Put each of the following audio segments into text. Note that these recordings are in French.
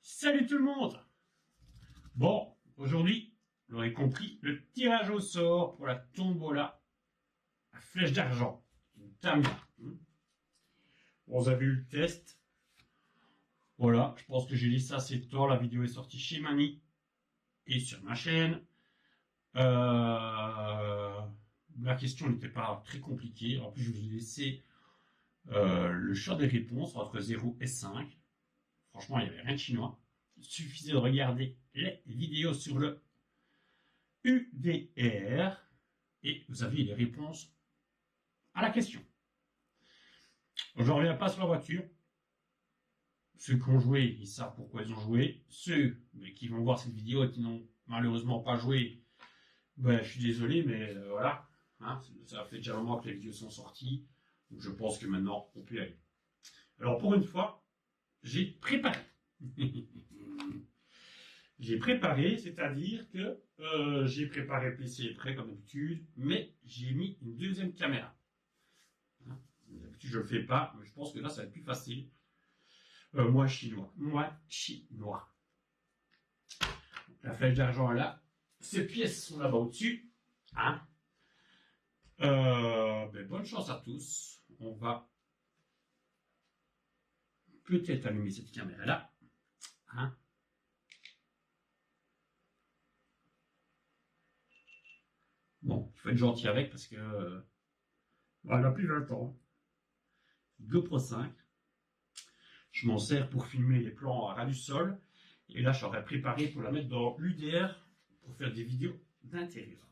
Salut tout le monde. Bon, aujourd'hui, vous l'aurez compris, le tirage au sort pour la tombola à flèche d'argent. Une Tamiya. On a vu le test. Voilà, je pense que j'ai laissé assez de temps. La vidéo est sortie chez Mani et sur ma chaîne. La question n'était pas très compliquée. En plus, je vous ai laissé le choix des réponses entre 0 et 5. Franchement, il n'y avait rien de chinois. Il suffisait de regarder les vidéos sur le UDR et vous aviez les réponses à la question. Je ne reviens pas sur la voiture. Ceux qui ont joué, ils savent pourquoi ils ont joué. Ceux qui vont voir cette vidéo et qui n'ont malheureusement pas joué, ben, je suis désolé, mais voilà. Hein, ça fait déjà un mois que les vidéos sont sorties. Donc je pense que maintenant, on peut y aller. Alors pour une fois, j'ai préparé. J'ai préparé, c'est-à-dire que j'ai préparé le PC prêt comme d'habitude, mais j'ai mis une deuxième caméra. Hein, d'habitude je le fais pas, mais je pense que là ça va être plus facile. Moi chinois. Donc, la flèche d'argent est là. Ces pièces sont là-bas au-dessus. Hein, bonne chance à tous. On va peut-être allumer cette caméra-là. Hein. Bon, il faut être gentil avec parce que elle a plus 20 ans. GoPro 5. Je m'en sers pour filmer les plans à ras du sol. Et là, j'aurais préparé pour la mettre dans l'UDR pour faire des vidéos d'intérieur.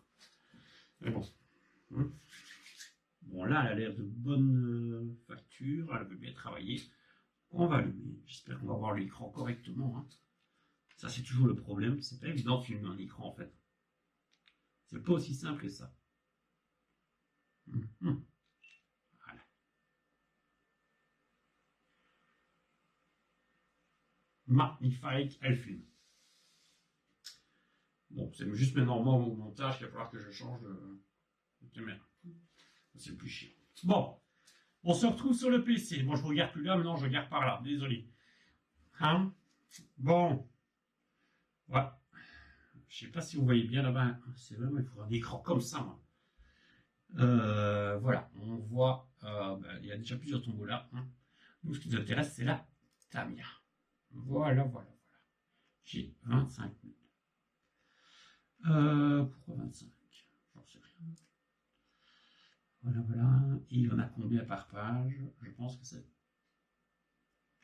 Mais bon. Bon, là, elle a l'air de bonne facture. Elle veut bien travailler. On va allumer. J'espère qu'on va voir l'écran correctement. Hein. Ça, c'est toujours le problème. C'est pas évident de filmer un écran, en fait. C'est pas aussi simple que ça. Voilà. Magnifique, elle filme. Bon, c'est juste maintenant moi au montage qu'il va falloir que je change de caméra. C'est plus chiant. Bon, on se retrouve sur le PC. Bon, je regarde plus là, maintenant je regarde par là. Désolé. Hein? Bon. Ouais. Je sais pas si vous voyez bien là-bas. C'est vraiment, il faut un écran comme ça, moi. Voilà. On voit, il y a déjà plusieurs tombeaux là. Hein. Nous, ce qui nous intéresse, c'est la Tamiya. Voilà. J'ai 25 minutes. Pourquoi 25? J'en sais rien. Voilà. Et il y en a combien par page? Je pense que c'est...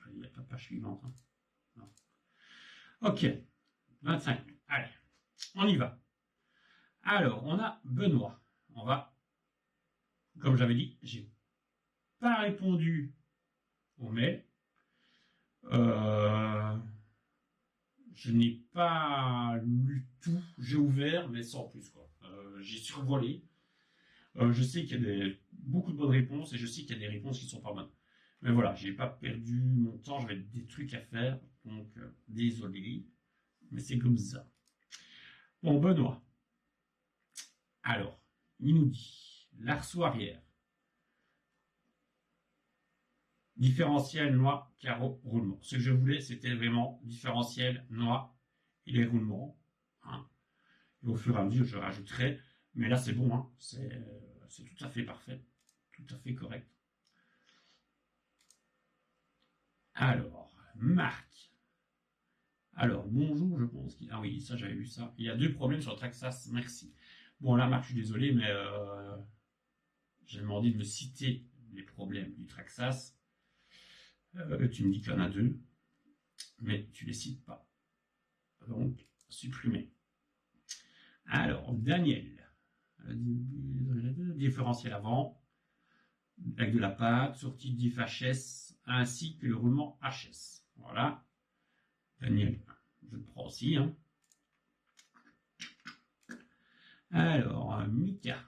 Il n'y a pas de page suivante. Hein. Non. Ok. 25 minutes. Allez. On y va. Alors, on a Benoît. On va... Comme j'avais dit, j'ai pas répondu au mail. Je n'ai pas lu tout. J'ai ouvert, mais sans plus, quoi. J'ai survolé. Je sais qu'il y a beaucoup de bonnes réponses et je sais qu'il y a des réponses qui sont pas bonnes. Mais voilà, j'ai pas perdu mon temps, j'avais des trucs à faire, donc désolé, mais c'est comme ça. Bon, Benoît. Alors, il nous dit l'arceau arrière, différentiel, noix, carreau, roulement. Ce que je voulais, c'était vraiment différentiel, noix et les roulements. Hein. Et au fur et à mesure, je rajouterai. Mais là, c'est bon, hein. C'est tout à fait parfait, tout à fait correct. Alors, Marc. Alors, bonjour, je pense qu'il... Ah oui, ça, j'avais vu ça. Il y a 2 problèmes sur le Traxxas, merci. Bon, là, Marc, je suis désolé, mais j'ai demandé de me citer les problèmes du Traxxas. Tu me dis qu'il y en a 2, mais tu les cites pas. Donc, supprimer. Alors, Daniel. Différentiel avant, avec de la pâte, sortie de diff HS, ainsi que le roulement HS. Voilà. Daniel, je le prends aussi. Hein. Alors, Mika.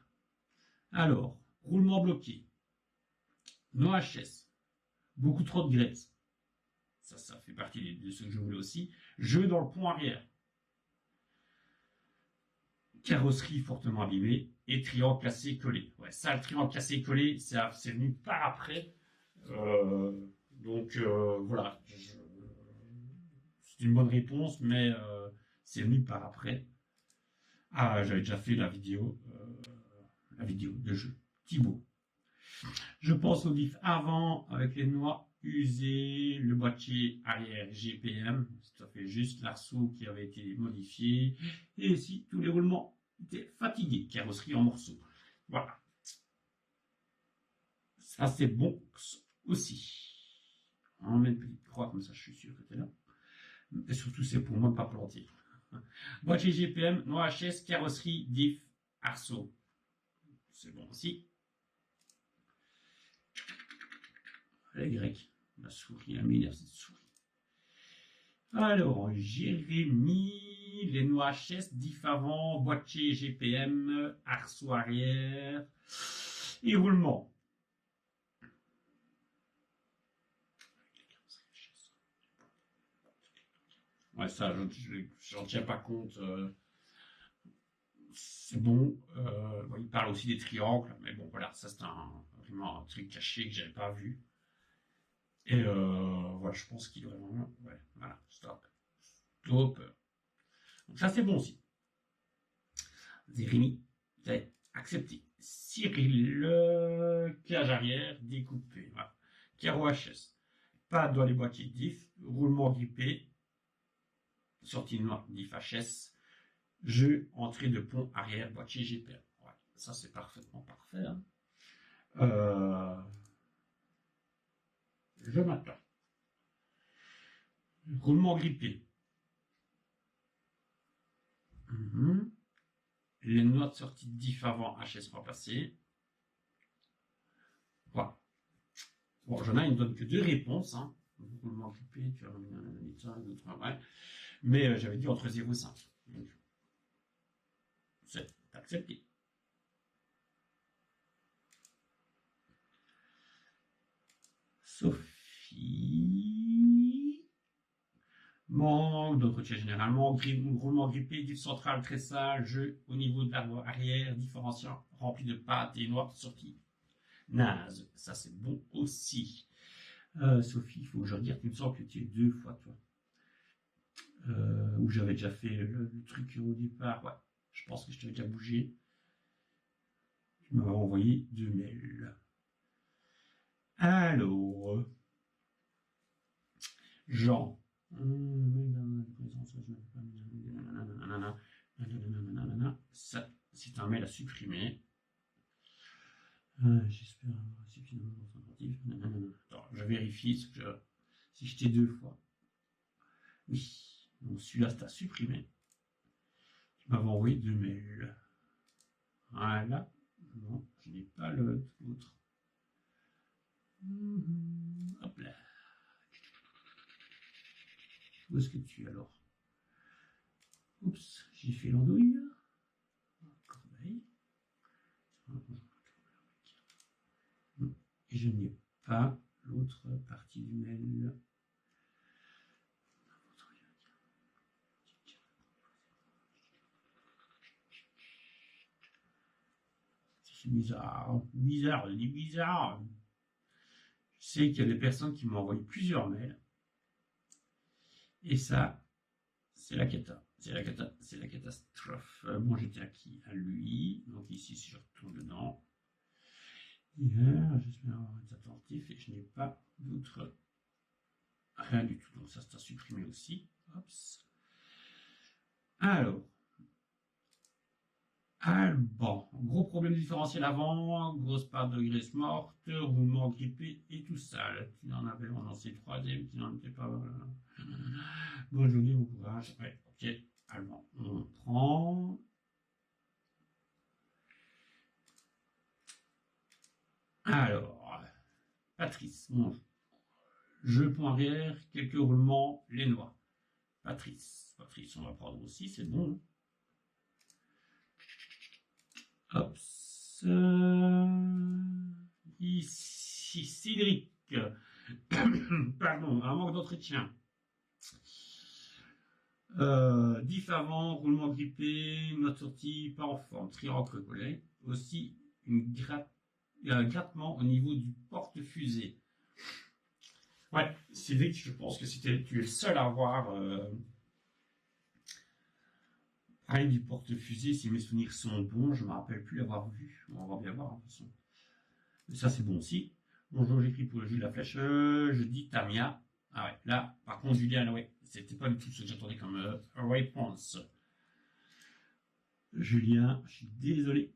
Alors, roulement bloqué. Non HS. Beaucoup trop de graisse. Ça fait partie de ce que je voulais aussi. Jeu dans le pont arrière. Carrosserie fortement abîmée et triangle cassé collé. Ouais, ça, le triangle cassé collé, c'est venu par après. Donc voilà, c'est une bonne réponse, mais c'est venu par après. Ah, j'avais déjà fait la vidéo de jeu. Thibaut. Je pense au diff avant avec les noix usées, le boîtier arrière GPM, ça fait juste l'arceau qui avait été modifié, et ici tous les roulements étaient fatigués, carrosserie en morceaux. Voilà. Ça c'est bon aussi. On met une petite croix comme ça, je suis sûr que tu es là. Et surtout c'est pour moi de ne pas planter. Boîtier GPM, noix HS, carrosserie, diff, arceau. C'est bon aussi. Les Grecs, la souris, la meilleure cette souris. Alors, Jérémy, les noix HS, diff avant, boîtier GPM, arceau arrière et roulement. Ouais, ça, j'en tiens pas compte. C'est bon. Il parle aussi des triangles, mais bon, voilà, ça c'est vraiment un truc caché que j'avais pas vu. Et voilà, je pense qu'il doit vraiment. Ouais, voilà, stop. Stop. Donc ça c'est bon aussi. Jérémy, c'est accepté. Cyril, cage arrière, découpé. Voilà. Carreau HS. Pas dans les boîtiers diff. Roulement grippé. Sortie noire diff HS. Jeu, entrée de pont arrière, boîtier GPM. Ouais, ça c'est parfaitement parfait. Hein. Je m'attends. Roulement grippé. Les notes sorties diff avant HS remplacées. Voilà. Bon, j'en ai, il ne donne que 2 réponses. Hein. Roulement grippé, tu as un état, d'autres, ouais. Mais j'avais dit entre 0 et 5. Donc, c'est accepté. Sophie. Manque d'entretien généralement, roulement grippé, diff central très sale, jeu au niveau de l'arbre arrière, différenciant, rempli de pâtes et noix sorties. Naze, ça c'est bon aussi. Sophie, il faut que je regarde, il me semble que tu es 2 fois toi. Où j'avais déjà fait le truc au départ, ouais. Je pense que je t'avais déjà bougé. Tu m'avais envoyé 2 mails. Alors, Jean. Ça, c'est un mail à supprimer. J'espère avoir suffisamment concentratif. Attends, je vérifie si je t'ai 2 fois. Oui. Donc celui-là, c'est à supprimer. Tu m'avais envoyé 2 mails. Voilà. Non, je n'ai pas l'autre. Hop là. Où est-ce que tu es alors? Oups, j'ai fait l'andouille. Corbeille. Et je n'ai pas l'autre partie du mail. C'est bizarre. Bizarre, il est bizarre. Je sais qu'il y a des personnes qui m'ont envoyé plusieurs mails. Et ça, c'est la cata. C'est la catastrophe. Bon, j'étais acquis à lui. Donc ici, si je retourne dedans. Hier, j'espère avoir été attentif et je n'ai pas d'autre. Rien du tout. Donc ça, c'est à supprimer aussi. Hops. Alors. Alban. Gros problème de différentiel avant, grosse part de graisse morte, roulement grippé et tout ça. Tu en avais lancé troisième, qui n'en était pas. Bonne journée, bon courage. Ouais, ok. Alban. On prend. Alors, Patrice. Bon. Jeu pont arrière, quelques roulements, les noix. Patrice, on va prendre aussi, c'est bon. Hop. Ici, Cédric. Pardon, un manque d'entretien. Diff avant, roulement grippé, note sortie, pas en forme, triangle collé. Aussi, un grattement au niveau du porte-fusée. Ouais, c'est vrai que je pense que tu es le seul à avoir parlé du porte-fusée. Si mes souvenirs sont bons, je ne me rappelle plus l'avoir vu. On va bien voir, hein, de toute façon. Ça, c'est bon aussi. Bonjour, j'écris pour le jeu de la flèche. Je dis Tamia. Ah ouais, là, par contre, Julien, ouais, c'était pas du tout ce que j'attendais comme réponse. Julien, je suis désolé,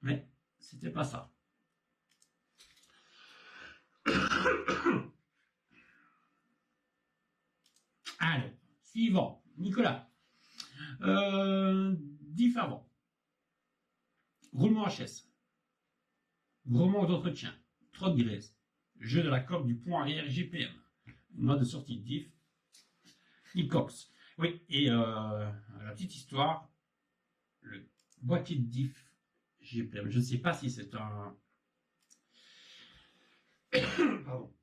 mais c'était pas ça. Alors, suivant, Nicolas. Diff avant. Roulement HS. Gros manque d'entretien. Trop de graisse. Jeu de la coque du pont arrière GPM. Mode de sortie diff. Nicox. Oui, et la petite histoire, le boîtier de diff GPM. Je ne sais pas si c'est un. Pardon.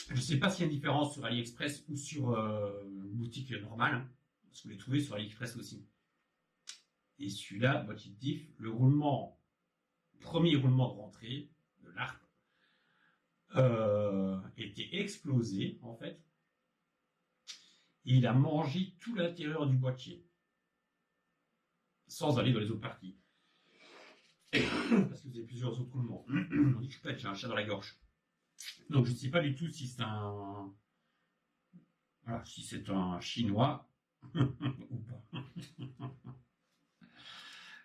Je ne sais pas s'il y a une différence sur AliExpress ou sur une boutique normale. Hein, parce que vous les trouvez sur AliExpress aussi. Et celui-là, boîtier de diff, le roulement, premier roulement de rentrée de l'arc, était explosé en fait. Et il a mangé tout l'intérieur du boîtier. Sans aller dans les autres parties. Parce que vous avez plusieurs autres roulements. On dit que peut-être j'ai un chat dans la gorge. Donc je ne sais pas du tout si c'est un. Voilà, si c'est un chinois ou pas.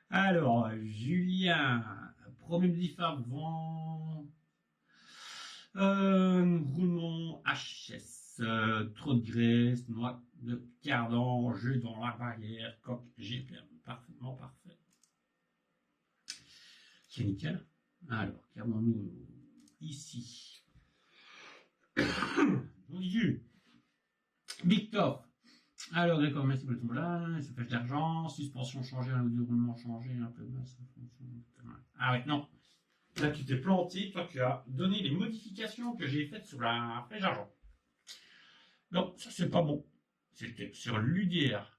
Alors, Julien, problème diff avant. Roulement HS, trop de graisse, noix de cardan, jeu dans l'arbre arrière, coque GPM. Parfaitement parfait. C'est nickel. Alors, regardons-nous ici. Bonjour. Big Top. Alors, d'accord, merci pour le tombole. Ça fait de l'argent. Suspension changée, un ou deux roulements changés, un peu de masse. Ah ouais, non. Là, tu t'es planté. Toi, tu as donné les modifications que j'ai faites sur la flèche d'argent. Non, ça, c'est pas bon. C'était sur l'UDR.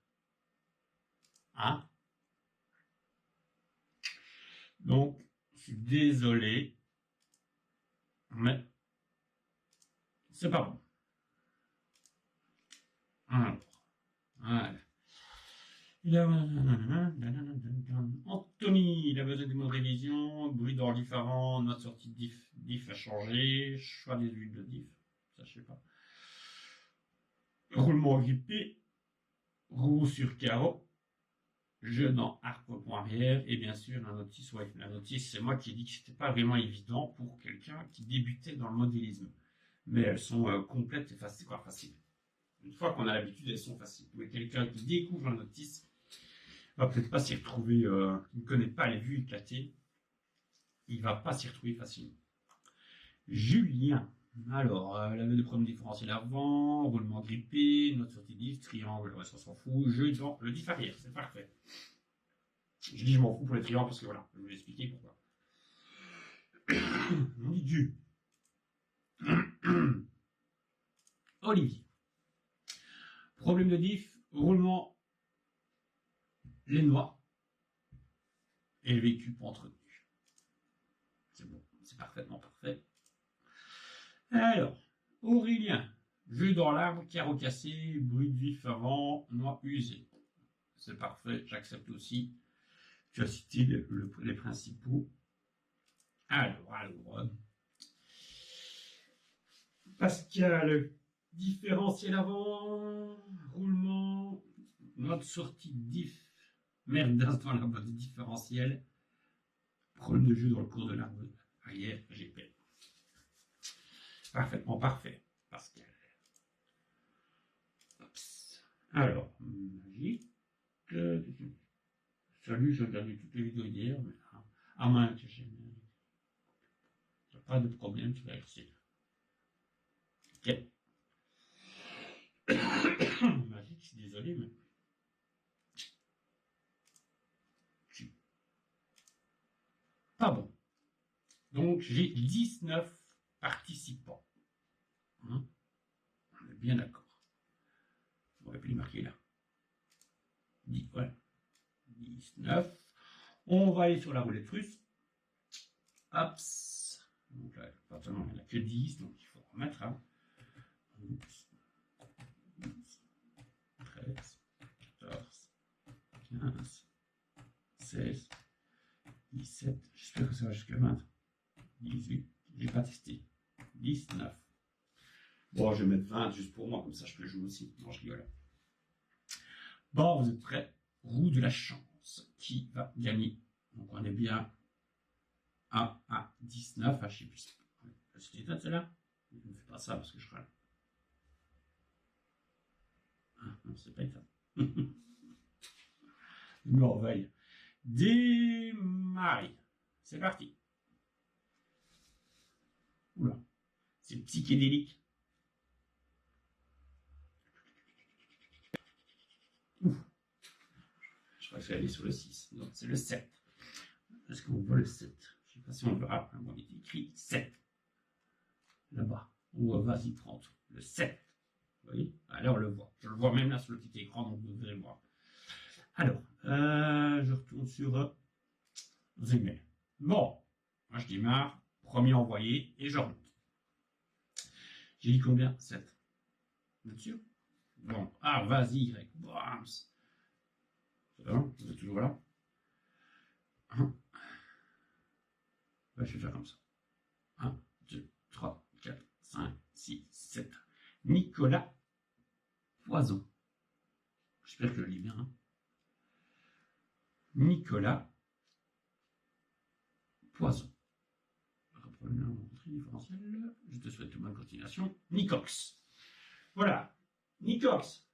Hein? Donc, je suis désolé. Mais, c'est pas bon. Alors, voilà. Anthony, il a besoin de mots de révision, bruit d'or différent, note sortie de diff a changé, choix des huiles de diff, ça je sais pas. Roulement grippé, roue sur carreau, jeu dans arc au point arrière, et bien sûr la notice, ouais, la notice c'est moi qui ai dit que c'était pas vraiment évident pour quelqu'un qui débutait dans le modélisme. Mais elles sont complètes et faciles, quoi, faciles. Une fois qu'on a l'habitude, elles sont faciles. Mais quelqu'un qui découvre la notice, va peut-être pas s'y retrouver, il ne connaît pas les vues éclatées, il va pas s'y retrouver facilement. Julien, alors, la de premier différentiel avant, roulement grippé, note sortie diff, triangle, ouais, ça s'en fout, jeu dans le diff arrière, c'est parfait. Je dis je m'en fous pour les triangles parce que voilà, je vais vous expliquer pourquoi. Mon Dieu. Olivier. Problème de diff, roulement les noix et le véhicule pas entretenu. C'est bon, c'est parfaitement parfait. Alors, Aurélien, jeu dans l'arbre, carreau cassé, bruit de vif avant, noix usée. C'est parfait, j'accepte aussi. Tu as cité les principaux. Alors. Pascal, différentiel avant, roulement, note sortie diff, merde dans la boîte de différentiel, problème de jeu dans le cours de l'arbre arrière, GP. Parfaitement parfait, Pascal. Ops. Alors, magique. Salut, j'ai regardé toutes les vidéos hier, mais à moins que j'ai pas de problème, tu vas essayer. Ok. Magique, je suis désolé, mais. Pas bon. Donc, j'ai 19 participants. Hein, on est bien d'accord. On aurait pu les marquer là. Voilà. 19. On va aller sur la roulette russe. Hop. Donc là, il n'y en a que 10, donc il faut remettre. Hein. 12, 13, 14, 15, 16, 17, j'espère que ça va jusqu'à 20, 18, j'ai pas testé, 19. Bon, je vais mettre 20 juste pour moi, comme ça je peux jouer aussi. Non, je rigole. Bon, vous êtes prêts? Roue de la chance. Qui va gagner? Donc on est bien à 19. Ah, je sais plus. C'est éteinte celle-là? Je ne fais pas ça parce que je râle. Ah, non, c'est pas éteint. Merveille. Démarrer. C'est parti. Oula. C'est psychédélique. Ouf. Je crois que je vais aller sur le 6. Non, c'est le 7. Est-ce qu'on voit le 7? Je ne sais pas si on verra. Il est écrit 7. Là-bas. Ou vas-y 30. Le 7. Vous voyez? Alors on le voit. Je le vois même là sur le petit écran, donc vous devez le voir. Alors, je retourne sur Gmail. Bon, moi je démarre. Premier envoyé et je remonte. J'ai dit combien? 7. Vous êtes sûr? Bon, ah, vas-y, Y. Bams. C'est bon? Vous êtes toujours là? Ouais, je vais faire comme ça. 1, 2, 3, 4, 5, 6, 7. Nicolas Poison. J'espère que je le lis bien. Hein. Nicolas Poison. Reprenons l'entrée différentielle. Je te souhaite une bonne continuation. Nicox. Voilà. Nicox.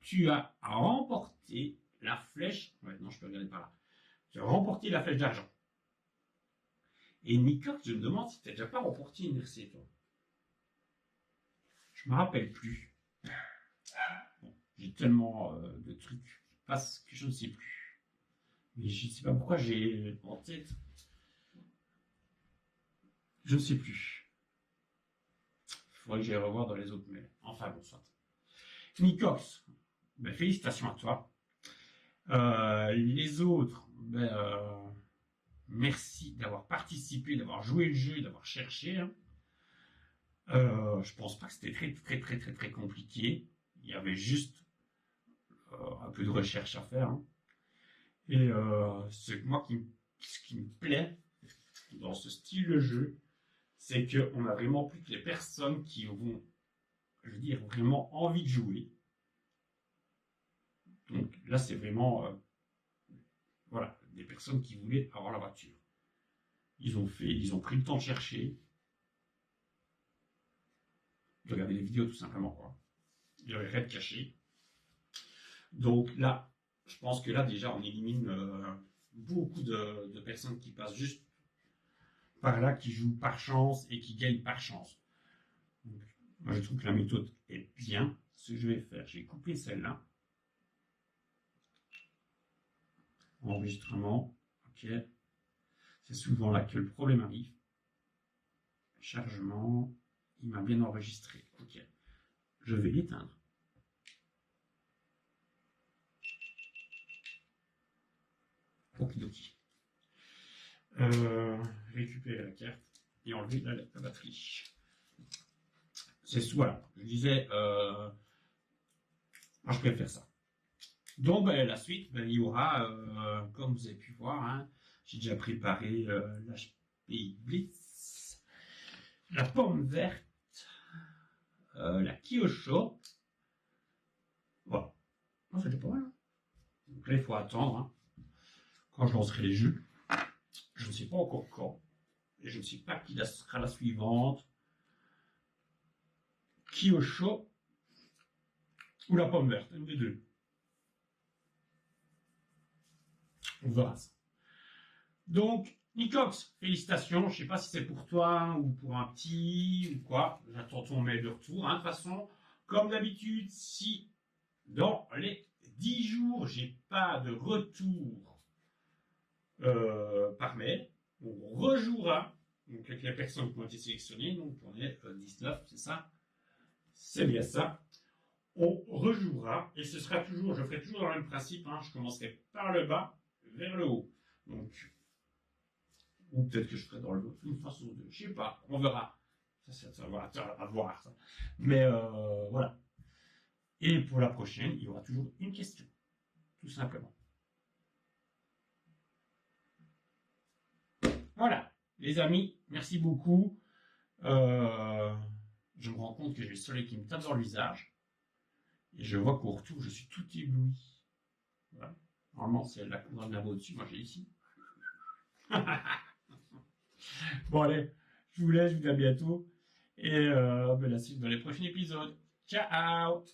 Tu as remporté la flèche. Ouais, non, je peux regarder par là. Tu as remporté la flèche d'argent. Et Nicox, je me demande si tu n'as déjà pas remporté une RC, toi. Je me rappelle plus. Bon, j'ai tellement de trucs parce que je ne sais plus. Mais je ne sais pas pourquoi j'ai en tête. Je ne sais plus. Il faudrait que j'aille revoir dans les autres mails. Enfin bon, soit. Nicox, ben, félicitations à toi. Les autres, ben, merci d'avoir participé, d'avoir joué le jeu, d'avoir cherché. Hein. Je pense pas que c'était très compliqué. Il y avait juste un peu de recherche à faire. Hein. Et ce qui me plaît dans ce style de jeu, c'est qu'on a vraiment plus que les personnes qui ont, je veux dire, vraiment envie de jouer. Donc là, c'est vraiment, voilà, des personnes qui voulaient avoir la voiture. Ils ont pris le temps de chercher, de regarder les vidéos tout simplement, quoi. Il n'y avait rien de caché. Donc là, je pense que là, déjà, on élimine beaucoup de personnes qui passent juste par là, qui jouent par chance et qui gagnent par chance. Donc, moi, je trouve que la méthode est bien. Ce que je vais faire, je vais couper celle-là. Enregistrement, ok. C'est souvent là que le problème arrive. Chargement, il m'a bien enregistré, ok. Je vais l'éteindre. Okidoki. Récupérer la carte et enlever la batterie. C'est voilà, je disais, moi je préfère ça. Donc ben, la suite, ben, il y aura, comme vous avez pu voir, hein, j'ai déjà préparé l'HPI Blitz, la pomme verte, la Kyosho. Voilà, c'était pas mal. Hein. Donc là il faut attendre hein, quand je lancerai les jeux. Je ne sais pas encore quand. Et je ne sais pas qui sera la suivante. Kyosho ou la pomme verte, une des deux. On verra ça. Donc, Nicox, félicitations. Je ne sais pas si c'est pour toi ou pour un petit ou quoi. J'attends ton mail de retour. Hein. De toute façon, comme d'habitude, si dans les 10 jours, j'ai pas de retour par mail, on rejouera. Donc, avec les personnes qui ont été sélectionnées, donc on est 19, c'est ça? C'est bien ça. On rejouera et ce sera toujours, je ferai toujours dans le même principe. Hein, je commencerai par le bas vers le haut. Donc, Ou peut-être que je ferai dans le une façon de, je sais pas, on verra. Ça va à voir ça. Mais voilà. Et pour la prochaine, il y aura toujours une question, tout simplement. Voilà, les amis, merci beaucoup. Je me rends compte que j'ai le soleil qui me tape dans le visage. Et je vois qu'au retour, je suis tout ébloui. Voilà. Normalement, c'est la couronne là-bas au-dessus. Moi, j'ai ici. Bon, allez, je vous laisse, je vous dis à bientôt. Et la suite dans les prochains épisodes. Ciao!